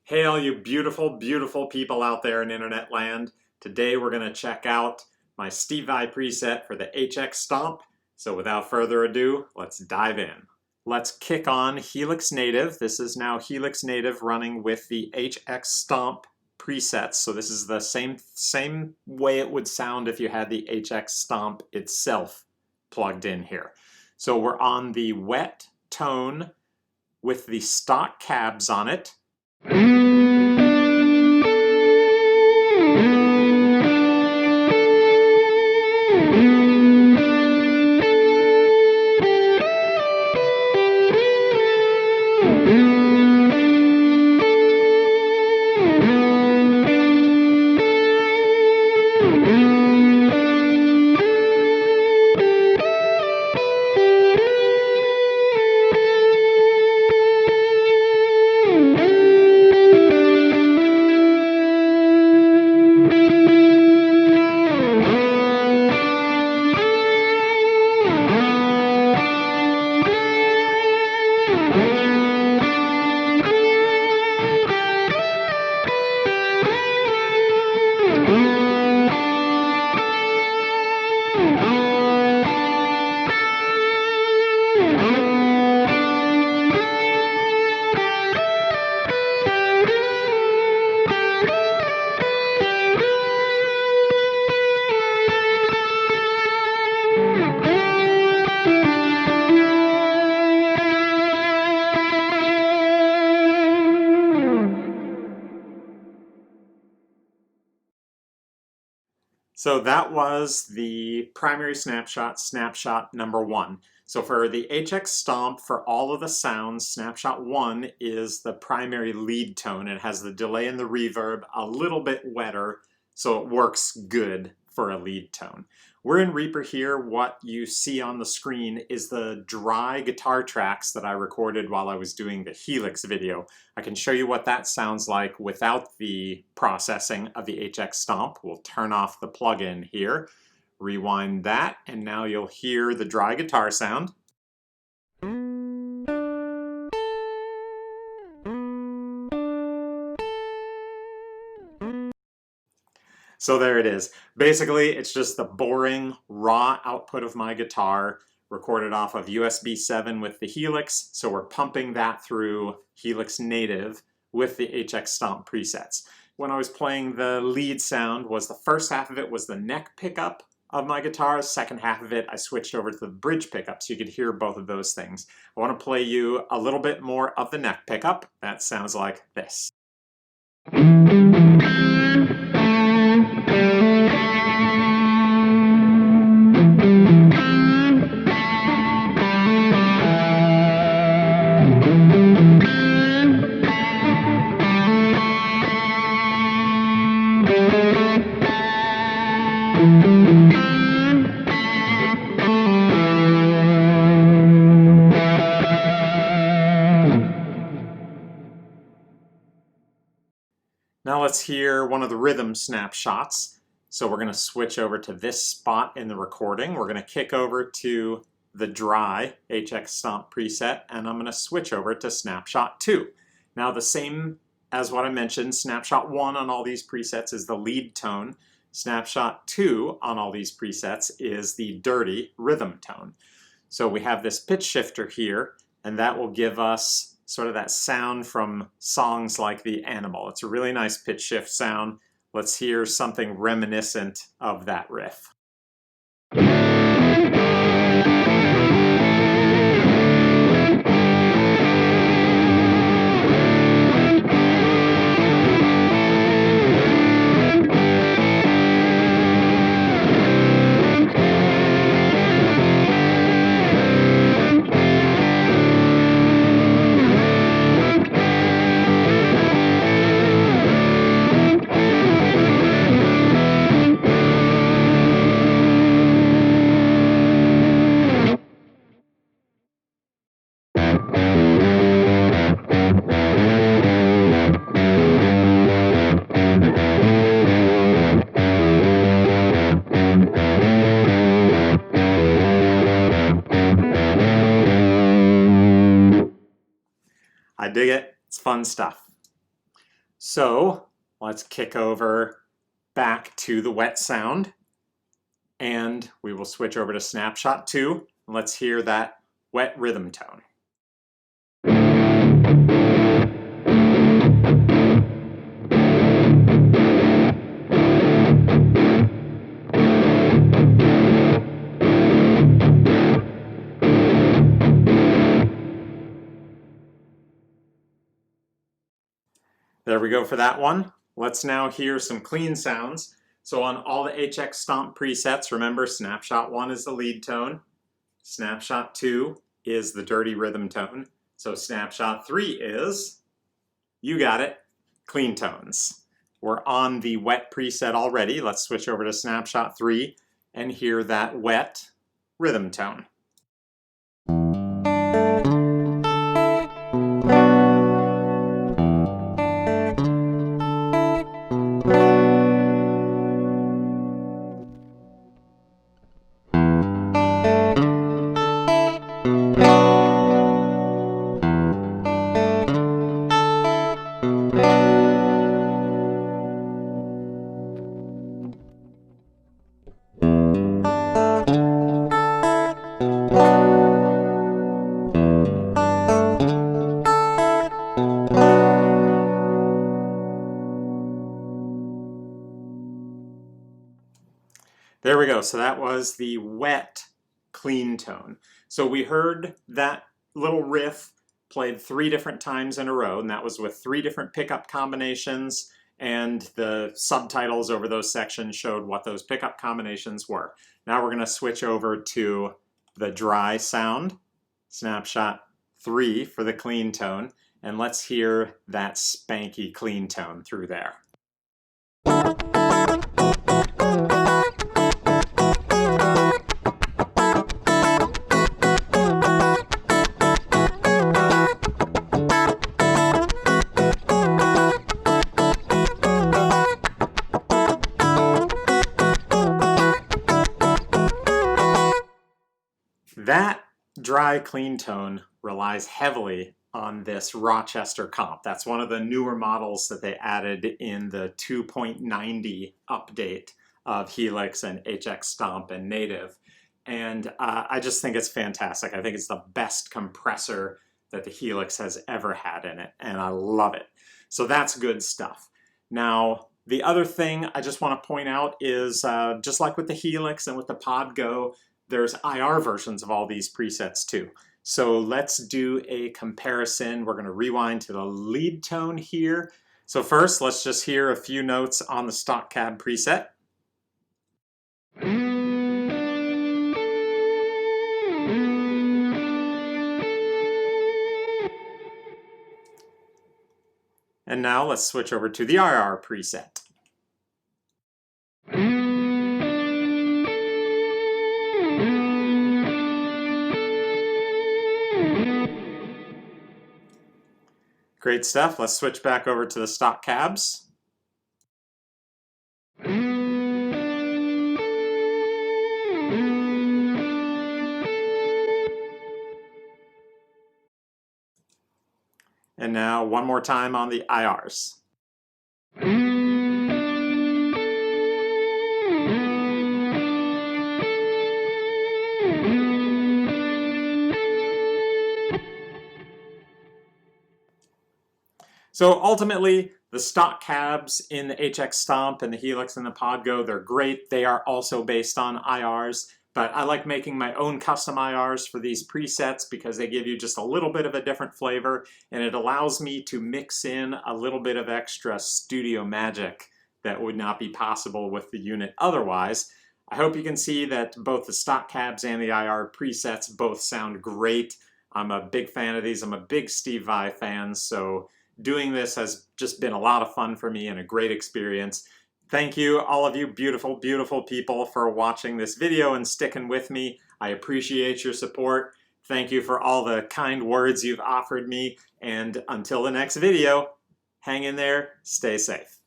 Hey all you beautiful, beautiful people out there in internet land. Today we're going to check out my Steve Vai preset for the HX Stomp. So without further ado, let's dive in. Let's kick on Helix Native. This is now Helix Native running with the HX Stomp presets. So this is the same way it would sound if you had the HX Stomp itself plugged in here. So we're on the wet tone with the stock cabs on it. So that was the primary snapshot, snapshot number 1. So for the HX Stomp, for all of the sounds, snapshot 1 is the primary lead tone. It has the delay and the reverb a little bit wetter, so it works good for a lead tone. We're in Reaper here. What you see on the screen is the dry guitar tracks that I recorded while I was doing the Helix video. I can show you what that sounds like without the processing of the HX Stomp. We'll turn off the plugin here, rewind that, and now you'll hear the dry guitar sound. So there it is. Basically, it's just the boring, raw output of my guitar recorded off of USB 7 with the Helix. So we're pumping that through Helix Native with the HX Stomp presets. When I was playing, the lead sound was the first half of it was the neck pickup of my guitar. Second half of it, I switched over to the bridge pickup so you could hear both of those things. I want to play you a little bit more of the neck pickup. That sounds like this. Now let's hear one of the rhythm snapshots. So we're going to switch over to this spot in the recording. We're going to kick over to the dry HX Stomp preset, and I'm going to switch over to snapshot 2. Now the same as what I mentioned, snapshot 1 on all these presets is the lead tone. Snapshot 2 on all these presets is the dirty rhythm tone. So we have this pitch shifter here, and that will give us sort of that sound from songs like The Animal. It's a really nice pitch shift sound. Let's hear something reminiscent of that riff. I dig it. It's fun stuff. So let's kick over back to the wet sound, and we will switch over to snapshot 2. Let's hear that wet rhythm tone. There we go for that one. Let's now hear some clean sounds. So on all the HX Stomp presets, remember snapshot 1 is the lead tone, snapshot 2 is the dirty rhythm tone, so snapshot 3 is, you got it, clean tones. We're on the wet preset already. Let's switch over to snapshot 3 and hear that wet rhythm tone. There we go. So that was the wet clean tone. So we heard that little riff played 3 different times in a row, and that was with 3 different pickup combinations, and the subtitles over those sections showed what those pickup combinations were. Now we're going to switch over to the dry sound, snapshot 3 for the clean tone, and let's hear that spanky clean tone through there. That dry clean tone relies heavily on this Rochester comp. That's one of the newer models that they added in the 2.90 update of Helix and HX Stomp and Native. And I just think it's fantastic. I think it's the best compressor that the Helix has ever had in it, and I love it. So that's good stuff. Now, the other thing I just want to point out is just like with the Helix and with the Pod Go, there's IR versions of all these presets too. So let's do a comparison. We're going to rewind to the lead tone here. So first, let's just hear a few notes on the stock cab preset. And now let's switch over to the IR preset. Great stuff. Let's switch back over to the stock cabs. And now one more time on the IRs. So ultimately, the stock cabs in the HX Stomp and the Helix and the Pod Go, they're great. They are also based on IRs, but I like making my own custom IRs for these presets because they give you just a little bit of a different flavor, and it allows me to mix in a little bit of extra studio magic that would not be possible with the unit otherwise. I hope you can see that both the stock cabs and the IR presets both sound great. I'm a big fan of these. I'm a big Steve Vai fan, so doing this has just been a lot of fun for me and a great experience. Thank you, all of you beautiful, beautiful people, for watching this video and sticking with me. I appreciate your support. Thank you for all the kind words you've offered me. And until the next video, hang in there, stay safe.